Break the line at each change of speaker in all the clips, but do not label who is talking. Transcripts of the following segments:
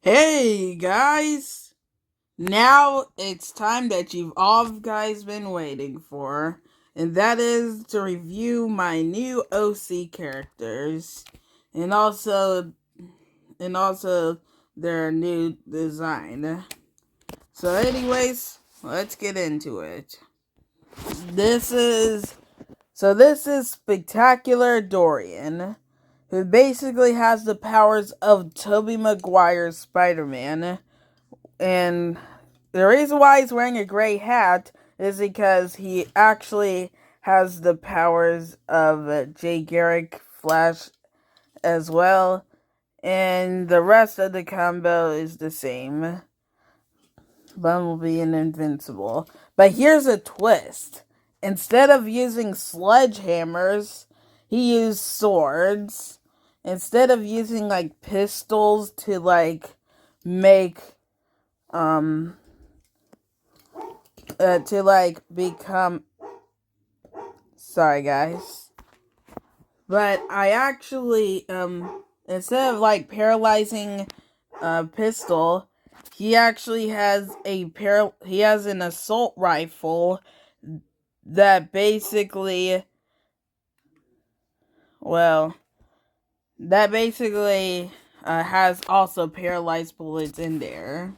Hey guys! Now it's time that you've all guys been waiting for, and that is to review my new OC characters, and also their new design. So, let's get into it. This is this is Spectacular Dorian, who basically has the powers of Tobey Maguire's Spider-Man. And the reason why he's wearing a gray hat is because he actually has the powers of Jay Garrick Flash as well. And the rest of the combo is the same. Bumblebee and Invincible. But here's a twist. Instead of using sledgehammers, he used swords. Instead of using pistols to make um to become, sorry guys, but I actually instead of paralyzing pistol, he actually has he has an assault rifle that basically, well, that basically has also paralyzed bullets in there.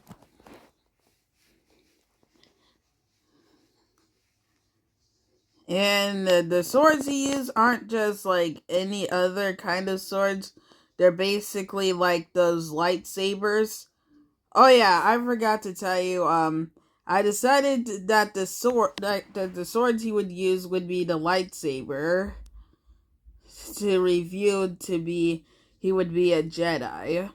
And the swords he uses aren't just like any other kind of swords. They're basically like those lightsabers. Oh yeah, I forgot to tell you. I decided that the swords he would use would be the lightsaber. To review to be he would be a Jedi,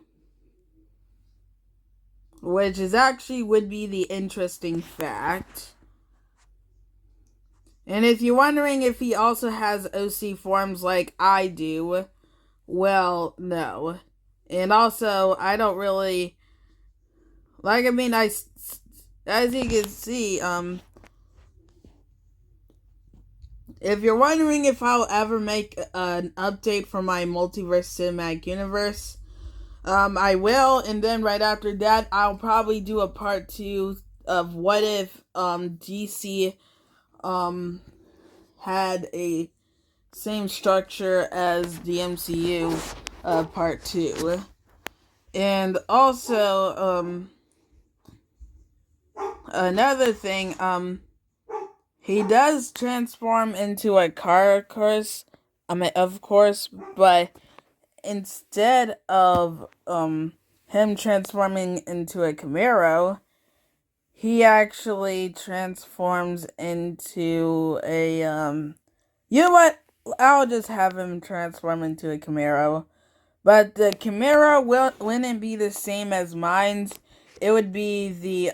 which is actually would be the interesting fact. And if you're wondering if he also has OC forms like I do, well, no. And also, I don't really as you can see, if you're wondering if I'll ever make an update for my multiverse cinematic universe, I will, and then right after that, I'll probably do a part 2 of what if DC had a same structure as the MCU, part 2. And also, another thing, he does transform into a car, of course, but instead of him transforming into a Camaro, he actually transforms into a you know what? I'll just have him transform into a Camaro. But the Camaro wouldn't be the same as mine's. It would be the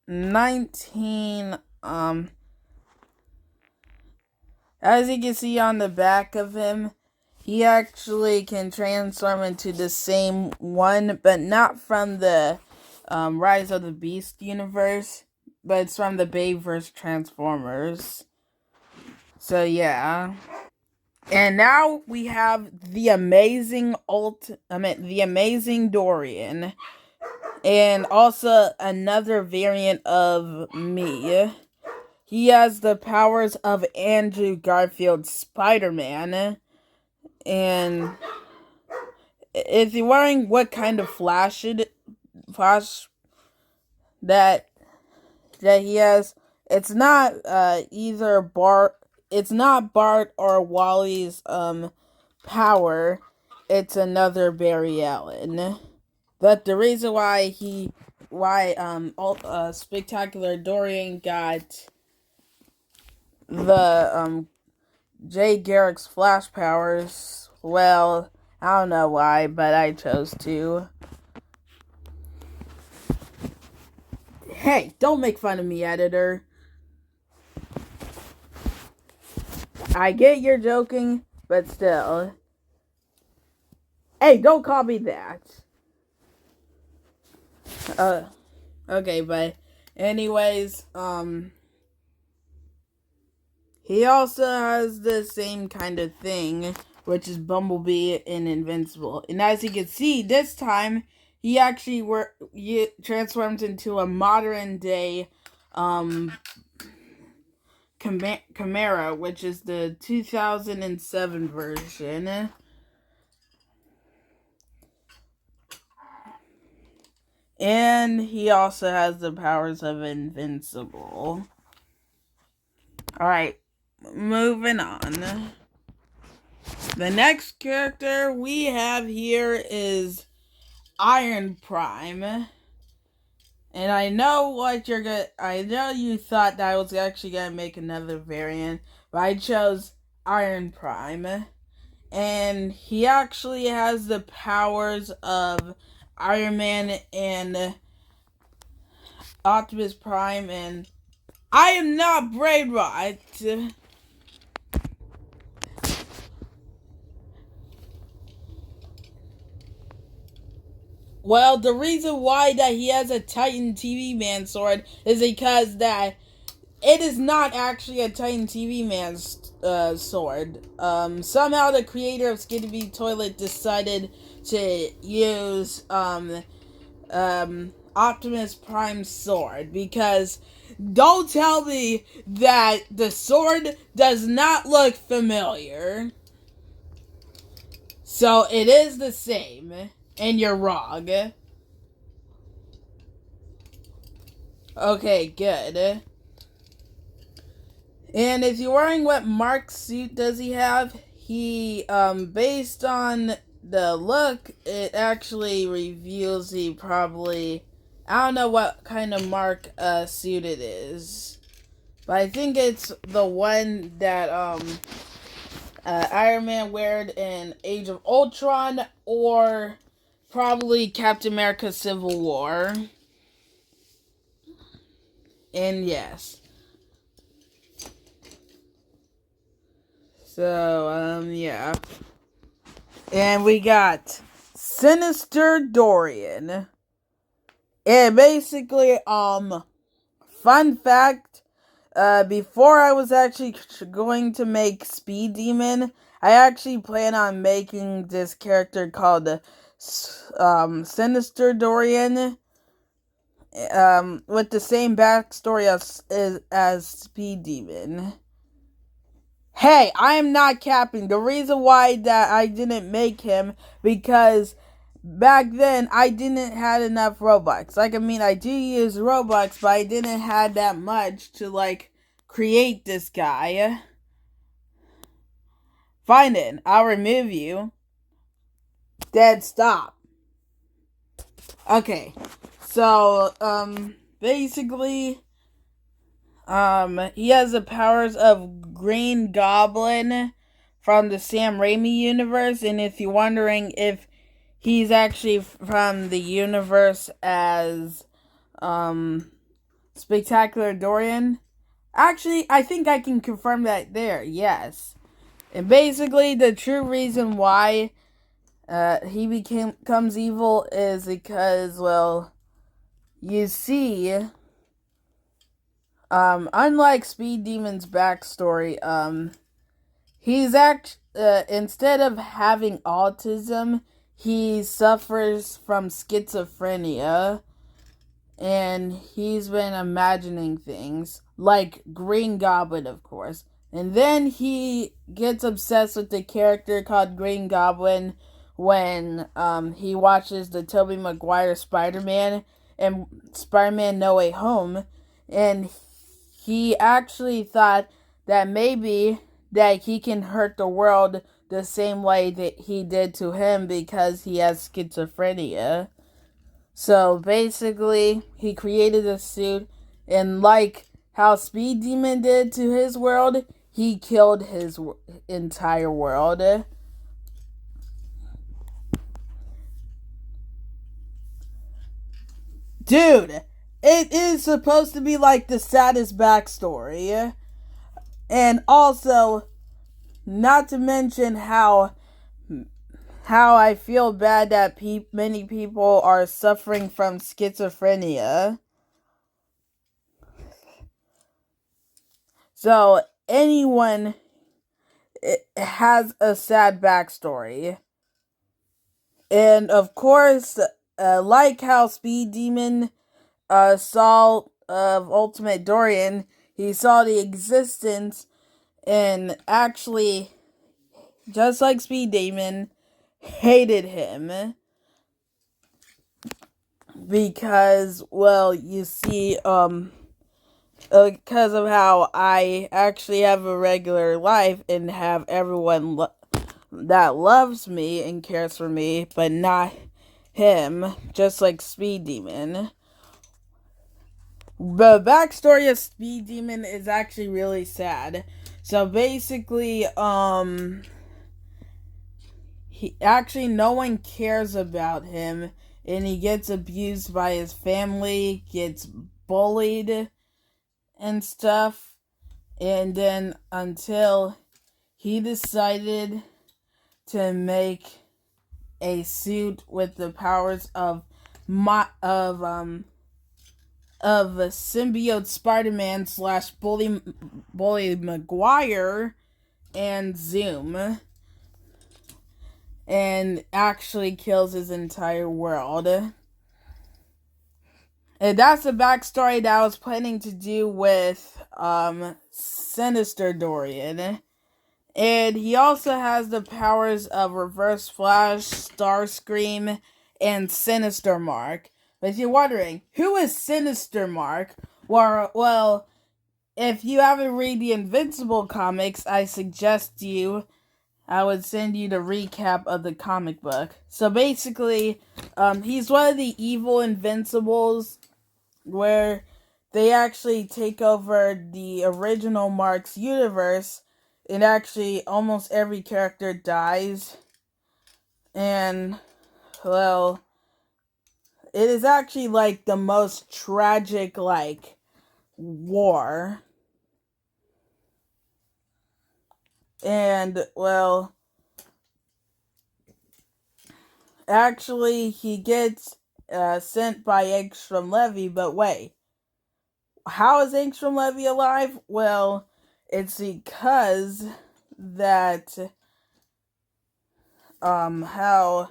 19 as you can see on the back of him, he actually can transform into the same one, but not from the Rise of the Beast universe, but it's from the Bayverse Transformers. So yeah. And now we have the amazing Dorian, and also another variant of me. He has the powers of Andrew Garfield's Spider-Man, and if you're wondering what kind of flash that he has, it's not either Bart. It's not Bart or Wally's power. It's another Barry Allen. But the reason why Spectacular Dorian got the Jay Garrick's flash powers, well, I don't know why, but I chose to. Hey, don't make fun of me, editor. I get you're joking, but still. Hey, don't call me that. Uh, okay, but anyways, he also has the same kind of thing which is Bumblebee and Invincible. And as you can see, this time he actually transformed into a modern day Chimera, which is the 2007 version. And he also has the powers of Invincible. Alright, moving on. The next character we have here is Iron Prime. And I know you thought that I was actually gonna make another variant, but I chose Iron Prime. And he actually has the powers of Iron Man and Optimus Prime, and I am not Brain Rot. Well, the reason why that he has a Titan TV Man sword is because that it is not actually a Titan TV Man's sword. Somehow the creator of Skibidi Toilet decided to use Optimus Prime's sword, because don't tell me that the sword does not look familiar. So it is the same, and you're wrong. Okay, good. And if you're wondering what Mark's suit does he have, he, based on the look, it actually reveals he probably, I don't know what kind of Mark suit it is, but I think it's the one that Iron Man wore in Age of Ultron, or probably Captain America Civil War. And yes. So, yeah. And we got Sinister Dorian. And basically, fun fact, before I was actually going to make Speed Demon, I actually plan on making this character called Sinister Dorian, with the same backstory as Speed Demon. Hey, I am not capping. The reason why that I didn't make him, because back then I didn't have enough Robux. Like, I mean, I do use Robux, but I didn't have that much to, like, create this guy. Fine then, I'll remove you. Dead stop. Okay, so, basically, he has the powers of Green Goblin from the Sam Raimi universe, and if you're wondering if he's actually from the universe as, Spectacular Dorian, actually, I think I can confirm that there, yes. And basically, the true reason why, he becomes evil is because, well, you see, unlike Speed Demon's backstory, he's instead of having autism, he suffers from schizophrenia, and he's been imagining things, like Green Goblin, of course. And then he gets obsessed with the character called Green Goblin when, he watches the Tobey Maguire Spider-Man and Spider-Man No Way Home, and he actually thought that maybe that he can hurt the world the same way that he did to him because he has schizophrenia. So basically, he created a suit, and like how Speed Demon did to his world, he killed his entire world. Dude, it is supposed to be like the saddest backstory. And also, not to mention how I feel bad that many people are suffering from schizophrenia. So anyone, it has a sad backstory. And of course, like how Speed Demon saw of Ultimate Dorian, he saw the existence and actually, just like Speed Demon, hated him. Because, well, you see, because of how I actually have a regular life and have everyone that loves me and cares for me, but not him, just like Speed Demon. The backstory of Speed Demon is actually really sad. So basically, he actually no one cares about him, and he gets abused by his family, gets bullied and stuff, and then until he decided to make a suit with the powers of a symbiote Spider-Man / Bully Maguire and Zoom, and actually kills his entire world. And that's the backstory that I was planning to do with Sinister Dorian. And he also has the powers of Reverse Flash, Starscream, and Sinister Mark. But if you're wondering, who is Sinister Mark? Well, if you haven't read the Invincible comics, I would send you the recap of the comic book. So basically, he's one of the evil Invincibles where they actually take over the original Mark's universe, and actually almost every character dies. And, well, it is actually like the most tragic, like, war. And, well, actually, he gets sent by Angstrom Levy, but wait. How is Angstrom Levy alive? Well, it's because that how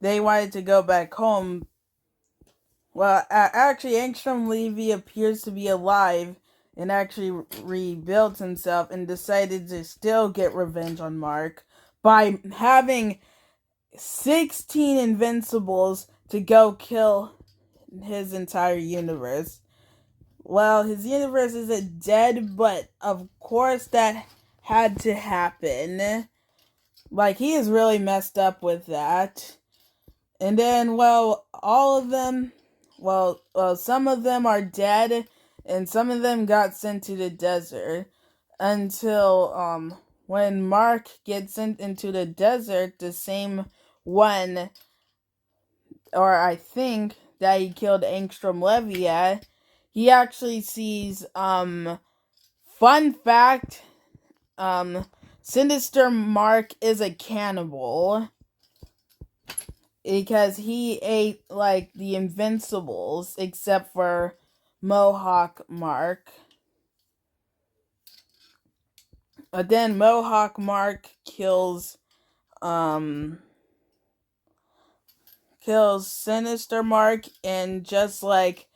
they wanted to go back home. Well, actually, Angstrom Levy appears to be alive and actually rebuilt himself and decided to still get revenge on Mark by having 16 Invincibles to go kill his entire universe. Well, his universe isn't dead, but of course that had to happen. Like, he is really messed up with that. And then, well, all of them, well, some of them are dead, and some of them got sent to the desert. Until, when Mark gets sent into the desert, the same one, or I think, that he killed Angstrom Levy at, he actually sees, fun fact, Sinister Mark is a cannibal. Because he ate, like, the Invincibles, except for Mohawk Mark. But then Mohawk Mark kills Sinister Mark, and just like,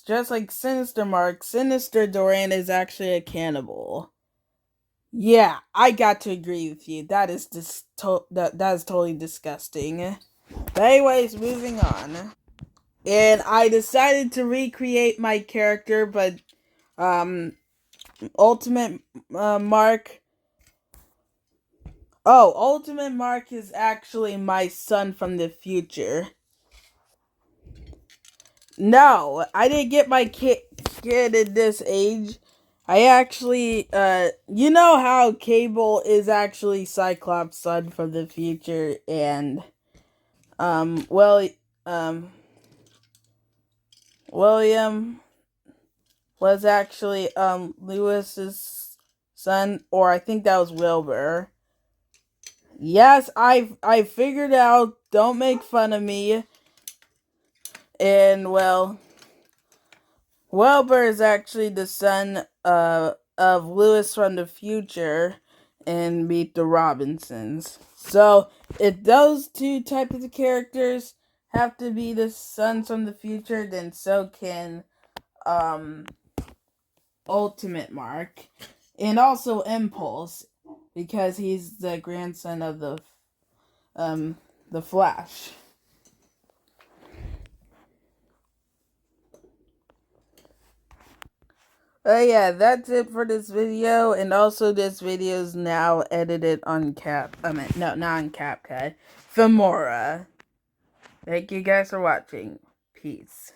just like Sinister Mark, Sinister Dorian is actually a cannibal. Yeah, I got to agree with you. That is that is totally disgusting. But anyways, moving on. And I decided to recreate my character, but Ultimate Mark. Oh, Ultimate Mark is actually my son from the future. No, I didn't get my kid at this age. I actually, you know how Cable is actually Cyclops' son from the future, and, well, William was actually, Lewis's son, or I think that was Wilbur. Yes, I figured out, don't make fun of me. And well, Wilbur is actually the son of Lewis from the future and Meet the Robinsons. So if those two types of characters have to be the sons from the future, then so can Ultimate Mark and also Impulse, because he's the grandson of the Flash. Yeah, that's it for this video, and also this video is now edited on not on CapCut, Filmora. Thank you guys for watching. Peace.